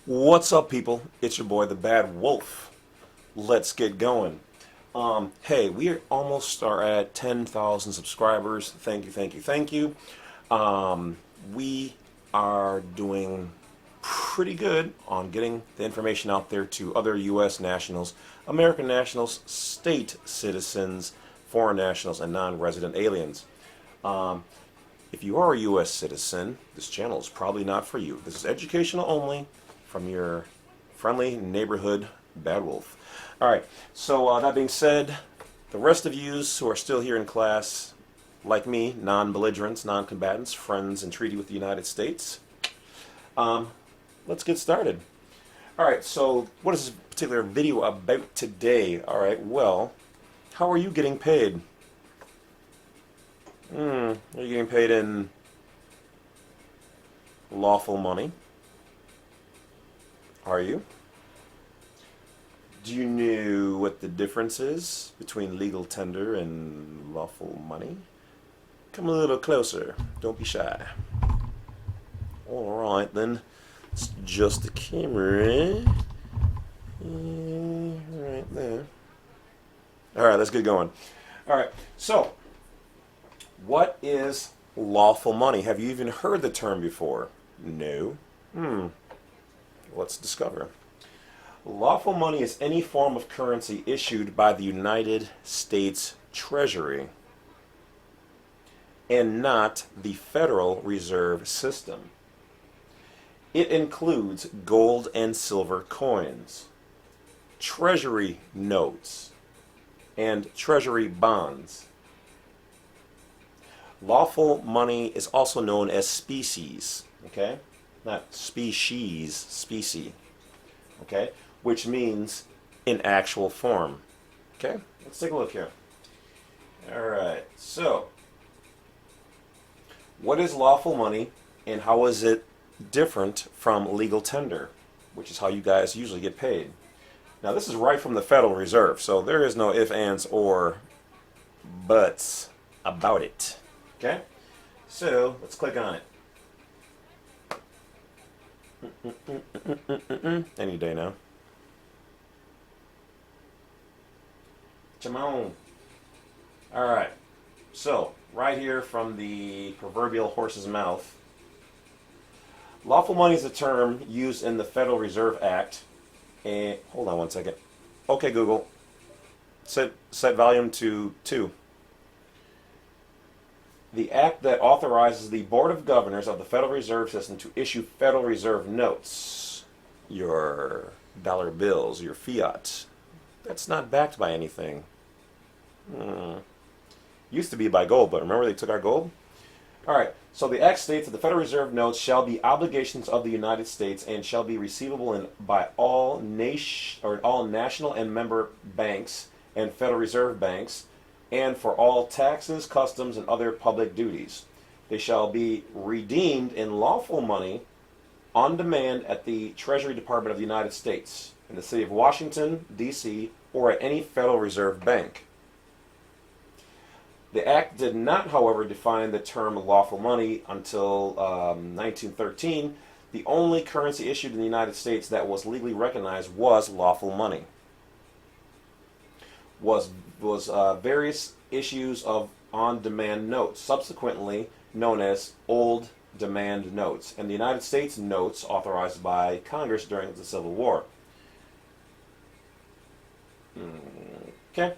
What's up, people? It's your boy, the Bad Wolf. Let's get going. Hey, we almost are at 10,000 subscribers. Thank you, thank you, thank you. We are doing pretty good on getting the information out there to other U.S. nationals, American nationals, state citizens, foreign nationals, and non-resident aliens. If you are a U.S. citizen, this channel is probably not for you. This is educational only from your friendly neighborhood Bad Wolf. All right, so that being said, the rest of yous who are still here in class, like me, non-belligerents, non-combatants, friends in treaty with the United States, let's get started. All right, so what is this particular video about today? All right, well, how are you getting paid? Are you getting paid in lawful money? Are you? Do you know what the difference is between legal tender and lawful money? Come a little closer. Don't be shy. Alright then. Let's adjust the camera. Right there. Alright, let's get going. Alright, so what is lawful money? Have you even heard the term before? No? Let's discover. Lawful money is any form of currency issued by the United States Treasury and not the Federal Reserve System. It includes gold and silver coins, Treasury notes, and Treasury bonds. Lawful money is also known as species, okay? Not species, specie, okay? Which means in actual form, okay? Let's take a look here. All right, so what is lawful money and how is it different from legal tender, which is how you guys usually get paid? Now, this is right from the Federal Reserve, so there is no ifs, ands, or buts about it, okay? So let's click on it. Any day now. Come on. Alright. So, right here from the proverbial horse's mouth. Lawful money is a term used in the Federal Reserve Act. And hold on one second. Okay, Google. Set volume to 2. The act that authorizes the Board of Governors of the Federal Reserve System to issue Federal Reserve notes, your dollar bills, your fiat. That's not backed by anything. Used to be by gold, but remember they took our gold? Alright, so the act states that the Federal Reserve notes shall be obligations of the United States and shall be receivable by all national and member banks and Federal Reserve banks, and for all taxes, customs, and other public duties. They shall be redeemed in lawful money on demand at the Treasury Department of the United States, in the city of Washington, D.C., or at any Federal Reserve Bank. The Act did not, however, define the term lawful money until 1913. The only currency issued in the United States that was legally recognized was lawful money. Was various issues of on-demand notes, subsequently known as old demand notes, and the United States notes authorized by Congress during the Civil War. Okay,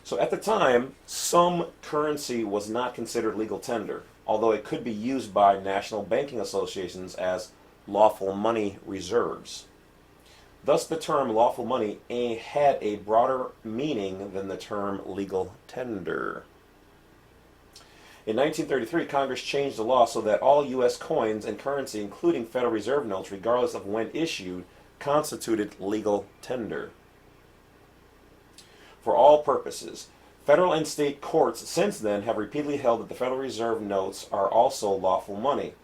so at the time, some currency was not considered legal tender, although it could be used by national banking associations as lawful money reserves. Thus, the term lawful money had a broader meaning than the term legal tender. In 1933, Congress changed the law so that all U.S. coins and currency, including Federal Reserve notes, regardless of when issued, constituted legal tender. For all purposes, federal and state courts since then have repeatedly held that the Federal Reserve notes are also lawful money.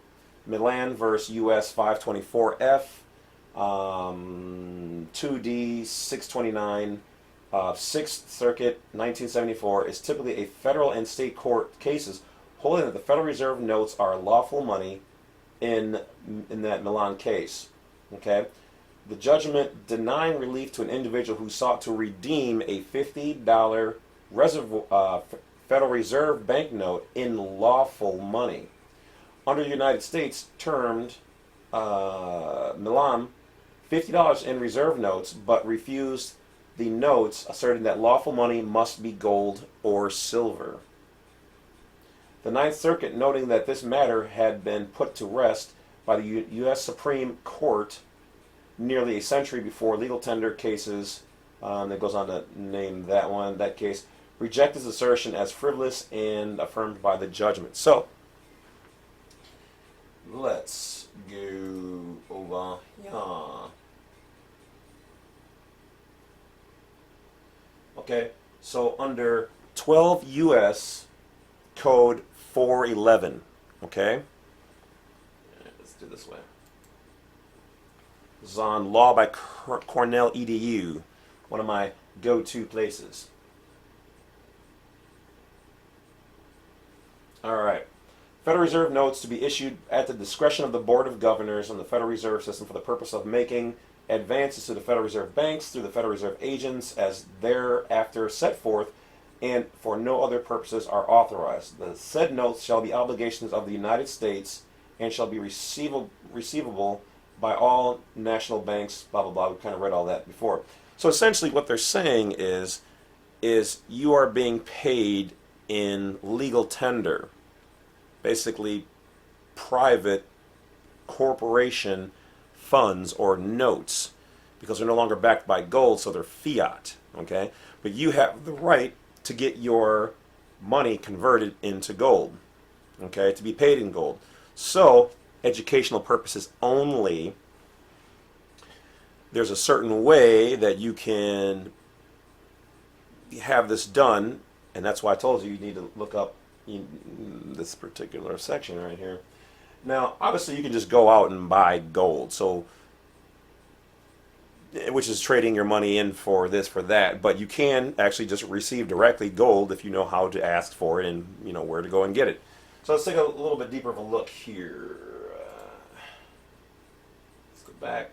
Milan versus U.S. 524 F. 2D 629, 6th Circuit 1974 is typically a federal and state court cases holding that the Federal Reserve notes are lawful money in that Milan case. Okay, the judgment denying relief to an individual who sought to redeem a $50 Federal Reserve banknote in lawful money. Under the United States, termed Milam, $50 in reserve notes, but refused the notes, asserting that lawful money must be gold or silver. The Ninth Circuit, noting that this matter had been put to rest by the U.S. Supreme Court nearly a century before legal tender cases, that goes on to name that case, reject his assertion as frivolous and affirmed by the judgment. So, let's go over here. Okay, so under 12 U.S. Code 411, okay? Let's do this way. This is on Law by Cornell EDU, one of my go-to places. All right. Federal Reserve notes to be issued at the discretion of the Board of Governors on the Federal Reserve System for the purpose of making advances to the Federal Reserve banks through the Federal Reserve agents as thereafter set forth, and for no other purposes are authorized. The said notes shall be obligations of the United States and shall be receivable by all national banks, blah, blah, blah. We kind of read all that before. So essentially what they're saying is you are being paid in legal tender, basically private corporation funds or notes, because they're no longer backed by gold, so they're fiat, okay? But you have the right to get your money converted into gold, okay, to be paid in gold. So, educational purposes only, there's a certain way that you can have this done, and that's why I told you need to look up this particular section right here. Now, obviously, you can just go out and buy gold, so, which is trading your money in for this, for that, but you can actually just receive directly gold if you know how to ask for it and you know where to go and get it. So let's take a little bit deeper of a look here. Let's go back.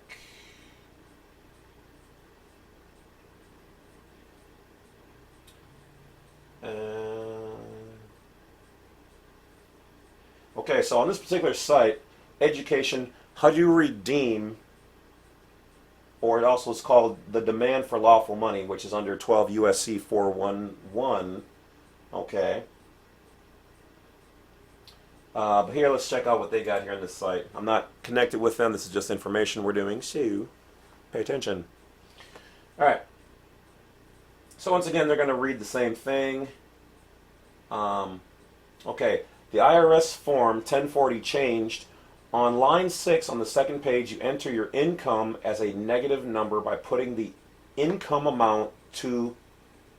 Okay, so on this particular site, education, how do you redeem, or it also is called the demand for lawful money, which is under 12 U.S.C. 411, okay. But here, let's check out what they got here on this site. I'm not connected with them, this is just information we're doing, so pay attention. Alright, so once again, they're going to read the same thing. Okay, the IRS form 1040 changed. On line 6 on the second page, you enter your income as a negative number by putting the income amount to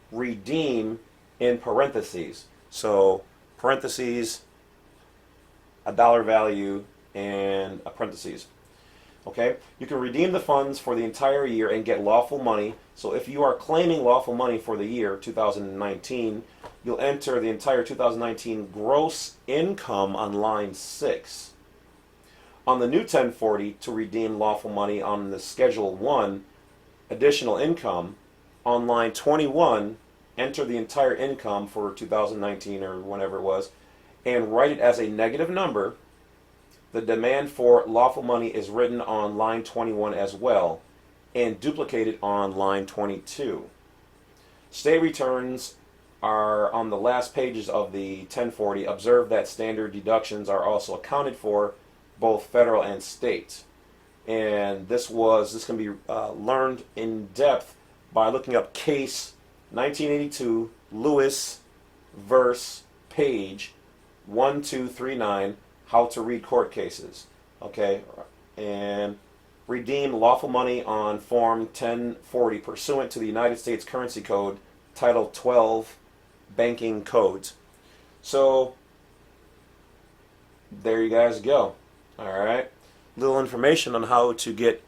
redeem in parentheses. So, parentheses, a dollar value, and a parentheses. Okay? You can redeem the funds for the entire year and get lawful money. So if you are claiming lawful money for the year 2019, you'll enter the entire 2019 gross income on line 6. On the new 1040, to redeem lawful money on the Schedule 1, additional income, on line 21, enter the entire income for 2019 or whenever it was, and write it as a negative number. The demand for lawful money is written on line 21 as well, and duplicated on line 22. State returns are on the last pages of the 1040. Observe that standard deductions are also accounted for, both federal and state. And this can be learned in depth by looking up case 1982 Lewis verse Page 1239, how to read court cases. Okay, and redeem lawful money on form 1040 pursuant to the United States Currency Code, Title 12, Banking Codes. So there you guys go. Alright, little information on how to get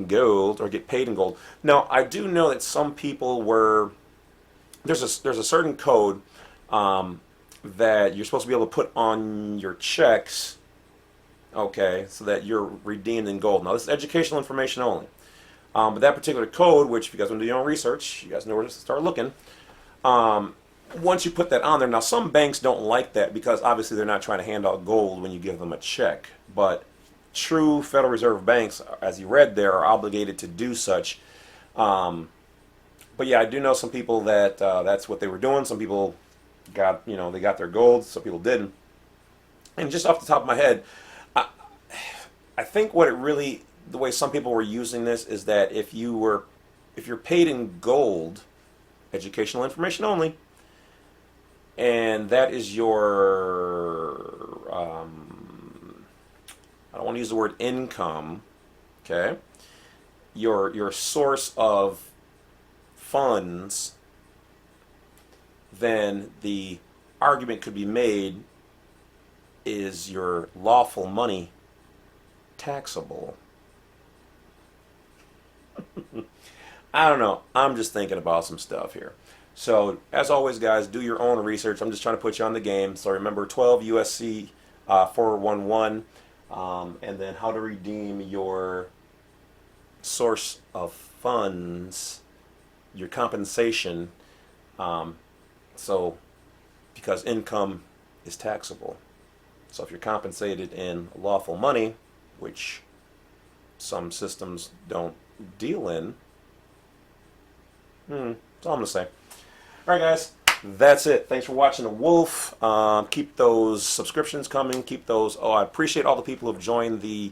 gold or get paid in gold. Now, I do know that some people there's a certain code that you're supposed to be able to put on your checks, okay, so that you're redeemed in gold. Now, this is educational information only. But that particular code, which if you guys want to do your own research, you guys know where to start looking. Once you put that on there, now some banks don't like that because obviously they're not trying to hand out gold when you give them a check. But true Federal Reserve banks, as you read there, are obligated to do such. But yeah, I do know some people that that's what they were doing. Some people got, they got their gold. Some people didn't. And just off the top of my head, I think the way some people were using this is that if you're paid in gold, educational information only, and that is your, I don't want to use the word income, okay, your source of funds, then the argument could be made, is your lawful money taxable? I don't know. I'm just thinking about some stuff here. So, as always, guys, do your own research. I'm just trying to put you on the game. So remember 12 USC 411, and then how to redeem your source of funds, your compensation. So, because income is taxable. So if you're compensated in lawful money, which some systems don't deal in, that's all I'm going to say. All right, guys, that's it. Thanks for watching The Wolf. Keep those subscriptions coming. Keep those. I appreciate all the people who have joined the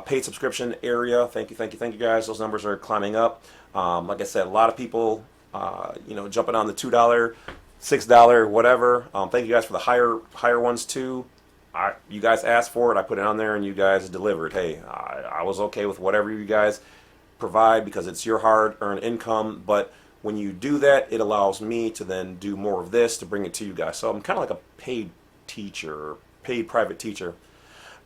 paid subscription area. Thank you, thank you, thank you, guys. Those numbers are climbing up. Like I said, a lot of people, jumping on the $2, $6, whatever. Thank you guys for the higher ones too. You guys asked for it. I put it on there, and you guys delivered. Hey, I was okay with whatever you guys provide because it's your hard-earned income. But when you do that, it allows me to then do more of this to bring it to you guys. So I'm kind of like a paid teacher, paid private teacher.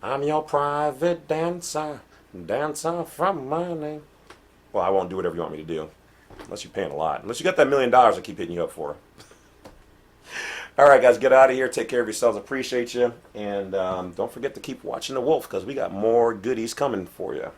I'm your private dancer, dancer from money. Well, I won't do whatever you want me to do, unless you're paying a lot. Unless you got that $1 million I keep hitting you up for. All right, guys, get out of here. Take care of yourselves. Appreciate you. And don't forget to keep watching The Wolf because we got more goodies coming for you.